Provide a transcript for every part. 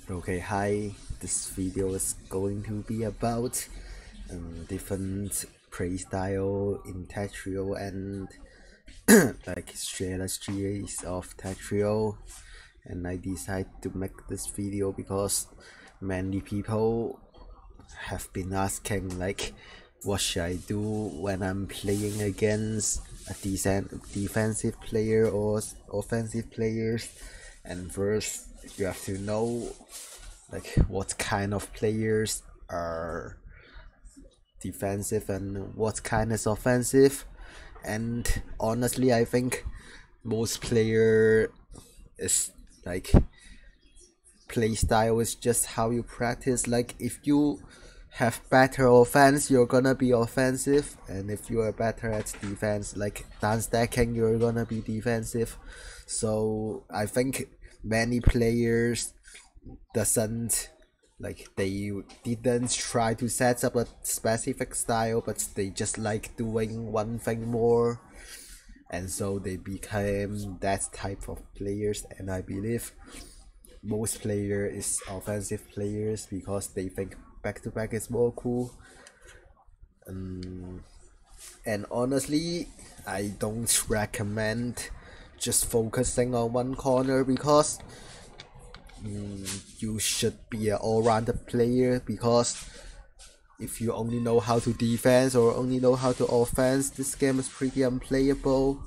Okay, hi. This video is going to be about different playstyle in Tetrio and like strategies of Tetrio. And I decided to make this video because many people have been asking like what should I do when I'm playing against a decent defensive player or offensive players. And first you have to know like what kind of players are defensive and what kind is offensive. And honestly, I think most player is like play style is just how you practice. Like if you have better offense, you're gonna be offensive, and if you are better at defense, like down stacking, you're gonna be defensive. So I think many players doesn't like they didn't try to set up a specific style, but they just like doing one thing more, and so they became that type of players. And I believe most player is offensive players because they think back to back is more cool. And honestly, I don't recommend just focusing on one corner because you should be an all-rounded player, because if you only know how to defense or only know how to offense, this game is pretty unplayable.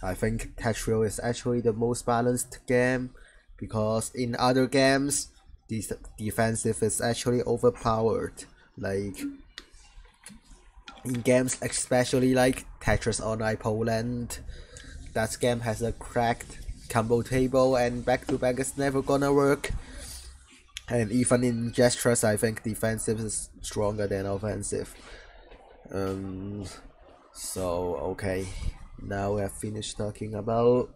I think Tetrio is actually the most balanced game because in other games, this defensive is actually overpowered. Like in games especially like Tetris Online Poland, that game has a cracked combo table and back to back is never gonna work. And even in gestures, I think defensive is stronger than offensive. So okay, now we have finished talking about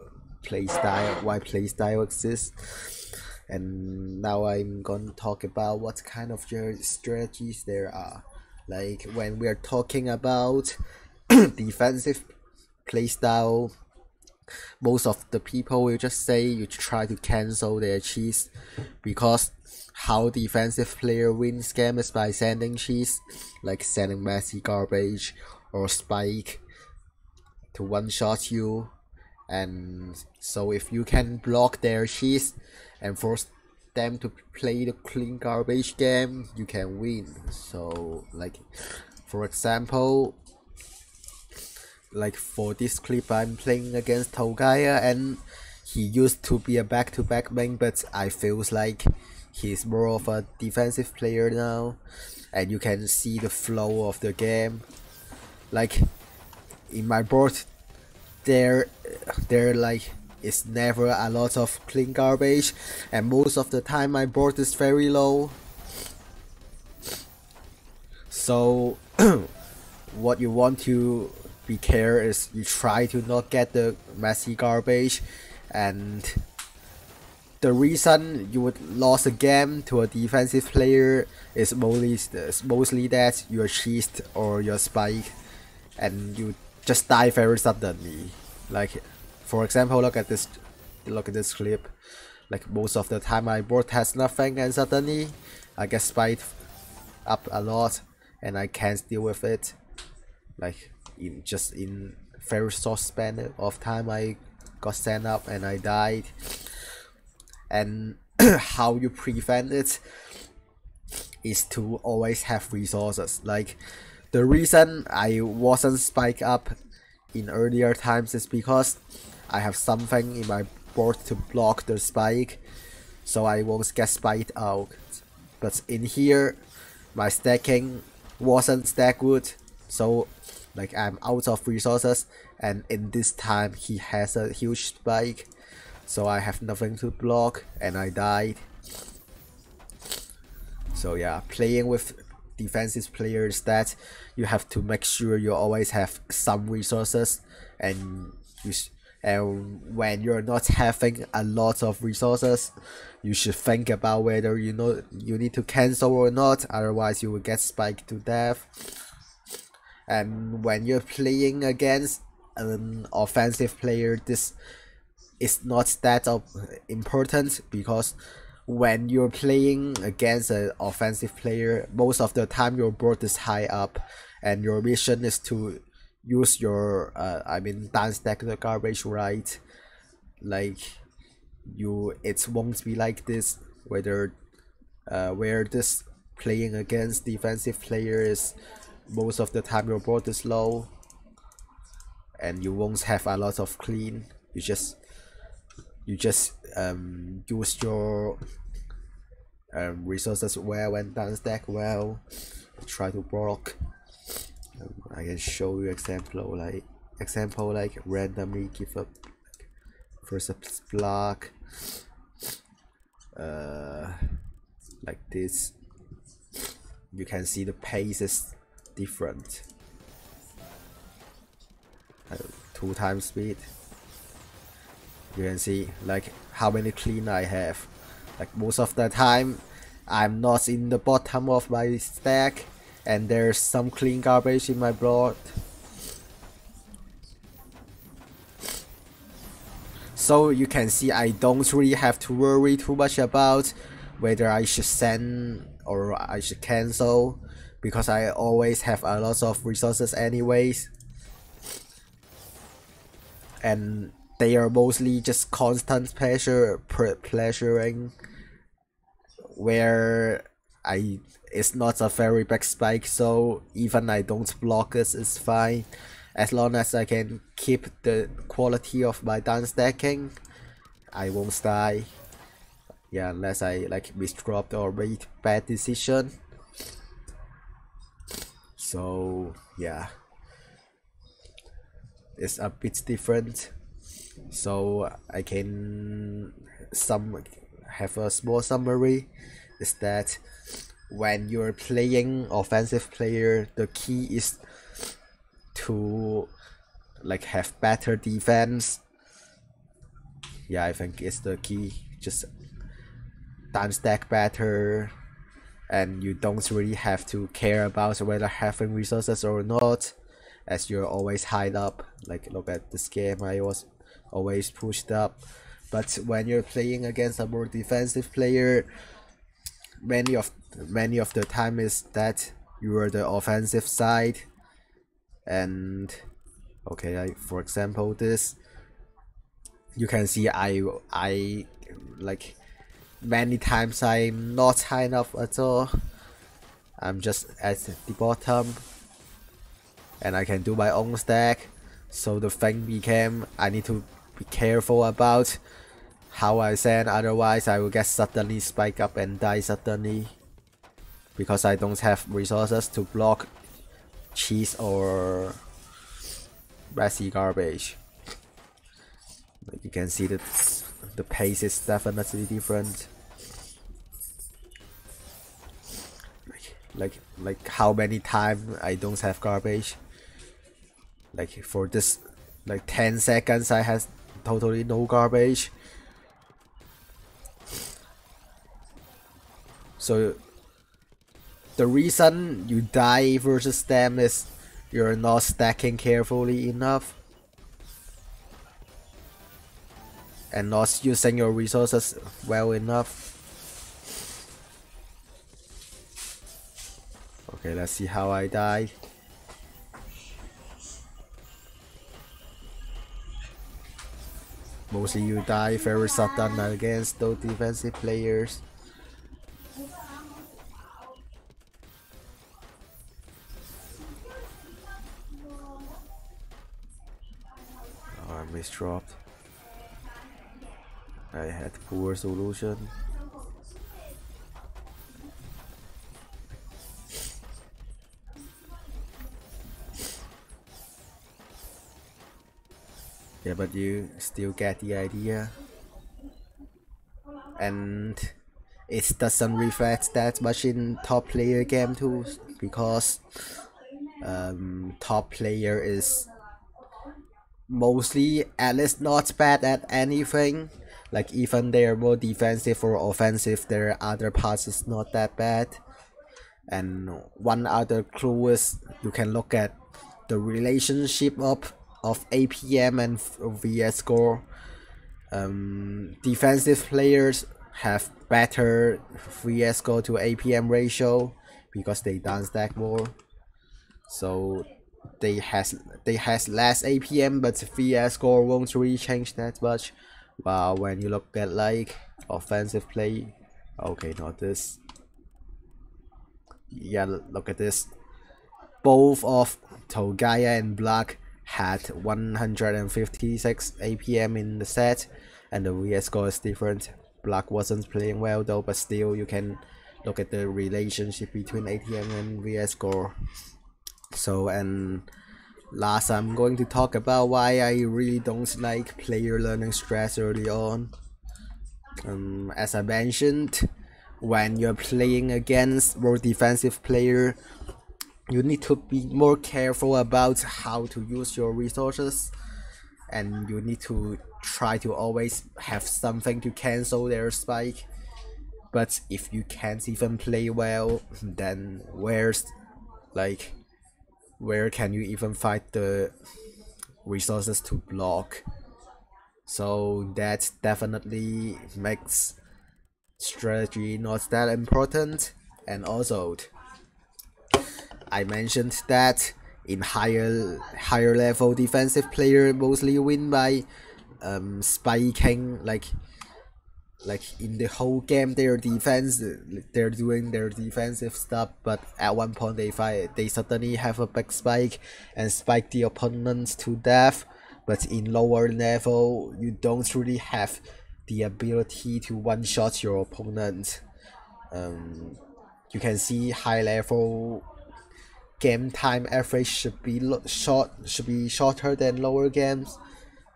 playstyle, why playstyle exists, and now I'm gonna talk about what kind of strategies there are. Like when we are talking about defensive playstyle, most of the people will just say you try to cancel their cheese, because how defensive player wins game is by sending cheese, like sending messy garbage or spike to one shot you. And so if you can block their cheese and force them to play the clean garbage game, you can win. So like for example, like for this clip I'm playing against Togaya, and he used to be a back-to-back main, but I feels like he's more of a defensive player now, and you can see the flow of the game. Like in my board there like is never a lot of clean garbage, and most of the time my board is very low. So what you want to be care is you try to not get the messy garbage, and the reason you would lose a game to a defensive player is mostly that you're cheesed or you're spiked and you just die very suddenly. Like for example, look at this clip. Like most of the time my board has nothing, and suddenly I get spiked up a lot and I can't deal with it. Like in very short span of time I got sent up and I died. And how you prevent it is to always have resources. Like the reason I wasn't spiked up in earlier times is because I have something in my board to block the spike, so I won't get spiked out. But in here my stacking wasn't that good, so like I'm out of resources, and in this time he has a huge spike, so I have nothing to block and I died. So yeah, playing with defensive players, that you have to make sure you always have some resources, and and when you're not having a lot of resources, you should think about whether you need to cancel or not, otherwise you will get spiked to death. And when you're playing against an offensive player, this is not that important, because when you're playing against an offensive player, most of the time your board is high up, and your mission is to use your down stack the garbage, right? Like it won't be like this whether where this playing against defensive player is most of the time your board is low and you won't have a lot of clean. You just use your resources well and down stack well. Try to block. I can show you example like randomly give up first block like this. You can see the pace is different. 2 times speed. You can see like how many clean I have. Like most of the time I'm not in the bottom of my stack and there's some clean garbage in my board. So you can see I don't really have to worry too much about whether I should send or I should cancel, because I always have a lot of resources anyways. And they are mostly just constant pleasuring, where it's not a very big spike, so even I don't block it, it's fine. As long as I can keep the quality of my down stacking, I won't die. Yeah, unless I like misdropped or made bad decision. So yeah, it's a bit different. So I can have a small summary is that when you're playing offensive player, the key is to like have better defense. Yeah, I think it's the key. Just down stack better, and you don't really have to care about whether having resources or not, as you're always high up. Like look at this game, I was always pushed up. But when you're playing against a more defensive player, many of the time is that you are the offensive side. And okay, for example this, you can see I like many times I'm not high enough at all. I'm just at the bottom and I can do my own stack. So the thing became I need to be careful about how I send, otherwise I will get suddenly spike up and die suddenly, because I don't have resources to block cheese or messy garbage. But you can see that the pace is definitely different. Like how many times I don't have garbage. Like for this like 10 seconds I have totally no garbage. So the reason you die versus them is you're not stacking carefully enough and not using your resources well enough. Okay, let's see how I die. Mostly you die very sudden against those defensive players. Oh, I misdropped. I had poor solution. Yeah, but you still get the idea. And it doesn't reflect that much in top player game too, because top player is mostly at least not bad at anything. Like even they are more defensive or offensive, their other parts is not that bad. And one other clue is you can look at the relationship of APM and VS score. Defensive players have better VS score to APM ratio because they down stack more. So they has less APM, but VS score won't really change that much. While when you look at like offensive play, okay, not this. Yeah, look at this. Both of Togaya and Black had 156 APM in the set, and the VS score is different. Black wasn't playing well though, but still you can look at the relationship between APM and VS score. So, and last I'm going to talk about why I really don't like player learning strats early on. As I mentioned, when you're playing against more defensive player, you need to be more careful about how to use your resources, and you need to try to always have something to cancel their spike. But if you can't even play well, then where can you even find the resources to block? So that definitely makes strategy not that important. And also, I mentioned that in higher level defensive player mostly win by spiking, like in the whole game they're doing their defensive stuff, but at one point they suddenly have a big spike and spike the opponent to death. But in lower level you don't really have the ability to one shot your opponent. You can see high level game time average should be shorter than lower games,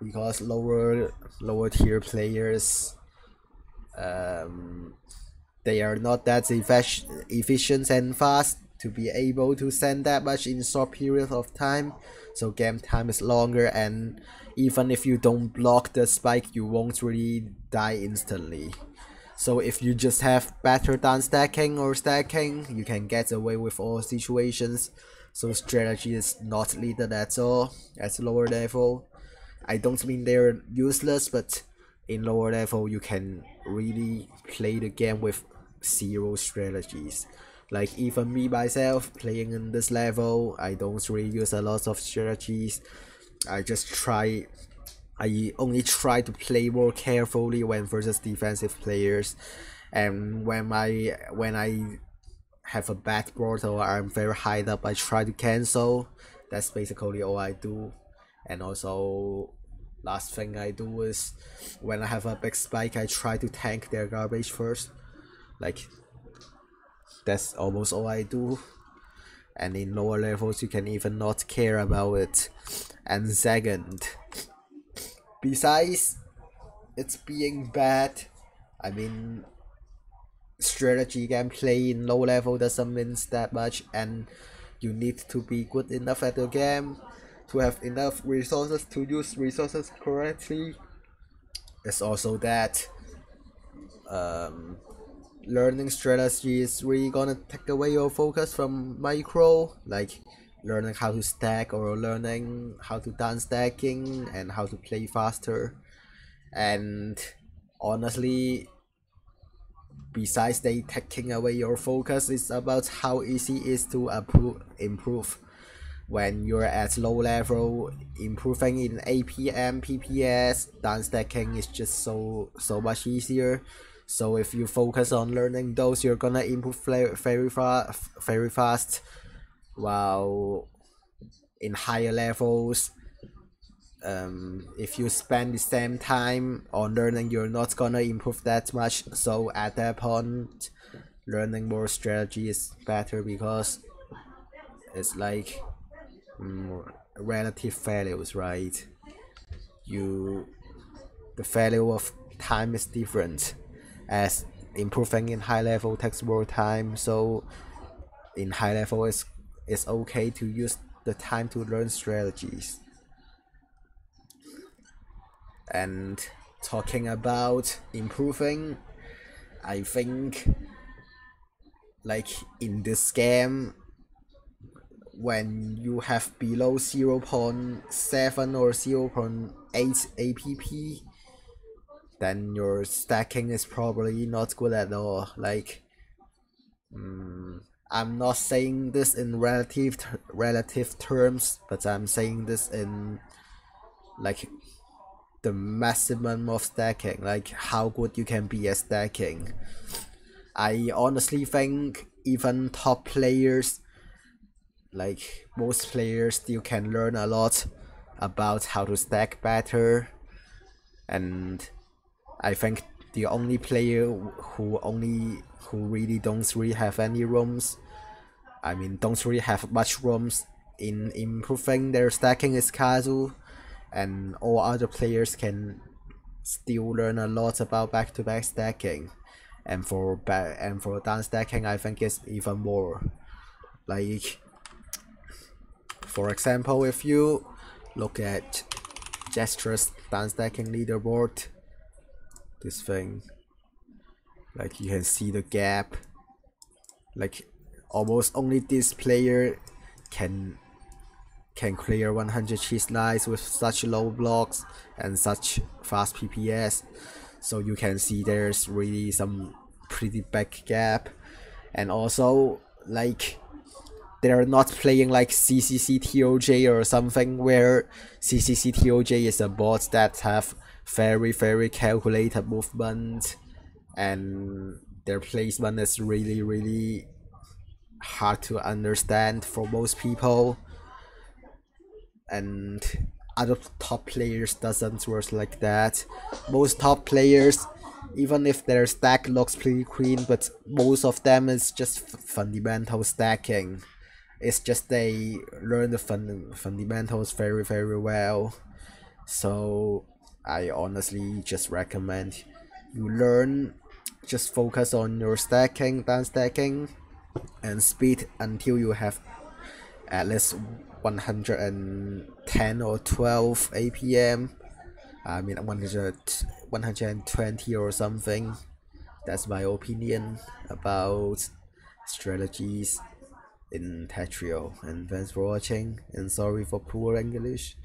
because lower tier players, they are not that efficient and fast to be able to send that much in short period of time. So game time is longer, and even if you don't block the spike, you won't really die instantly. So if you just have better down stacking or stacking, you can get away with all situations. So strategy is not needed at all at lower level. I don't mean they're useless, but in lower level you can really play the game with zero strategies. Like even me myself playing in this level, I don't really use a lot of strategies. I only try to play more carefully when versus defensive players, and when I have a bad board or I'm very high up, I try to cancel. That's basically all I do. And also, last thing I do is when I have a big spike, I try to tank their garbage first. Like that's almost all I do. And in lower levels, you can even not care about it. And second, besides it's being bad, I mean, strategy gameplay in low level doesn't mean that much, and you need to be good enough at the game to have enough resources to use resources correctly. It's also that learning strategy is really gonna take away your focus from micro, like learning how to stack or learning how to done stacking and how to play faster. And honestly, besides they taking away your focus, it's about how easy it is to improve. When you're at low level, improving in APM, PPS, down stacking is just so much easier. So if you focus on learning those, you're gonna improve very fast. While in higher levels, if you spend the same time on learning, you're not gonna improve that much. So at that point, learning more strategy is better, because it's like relative values, right? You The value of time is different, as improving in high level takes more time. So in high level, it's okay to use the time to learn strategies. And talking about improving, I think like in this game, when you have below 0.7 or 0.8 APP, then your stacking is probably not good at all. Like, I'm not saying this in relative terms, but I'm saying this in like the maximum of stacking, like how good you can be at stacking. I honestly think even top players, like most players, still can learn a lot about how to stack better. And I think the only player who really don't really have any rooms, I mean don't really have much rooms in improving their stacking is Kazu, and all other players can still learn a lot about back-to-back stacking. And for down stacking, I think it's even more. Like, for example, if you look at Gesture's down stacking leaderboard, this thing, like you can see the gap. Like almost only this player can clear 100 cheese lines with such low blocks and such fast PPS. So you can see there's really some pretty big gap. And also, like, they're not playing like CCCTOJ or something, where CCCTOJ is a bot that have very calculated movement, and their placement is really hard to understand for most people. And other top players doesn't work like that. Most top players, even if their stack looks pretty clean, but most of them is just fundamental stacking. It's just they learn the fundamentals very well. So I honestly just recommend you learn, just focus on your stacking, down stacking, and speed until you have at least 110 or 12 APM. I mean 120 or something. That's my opinion about strategies in Tetrio. And thanks for watching, and sorry for poor English.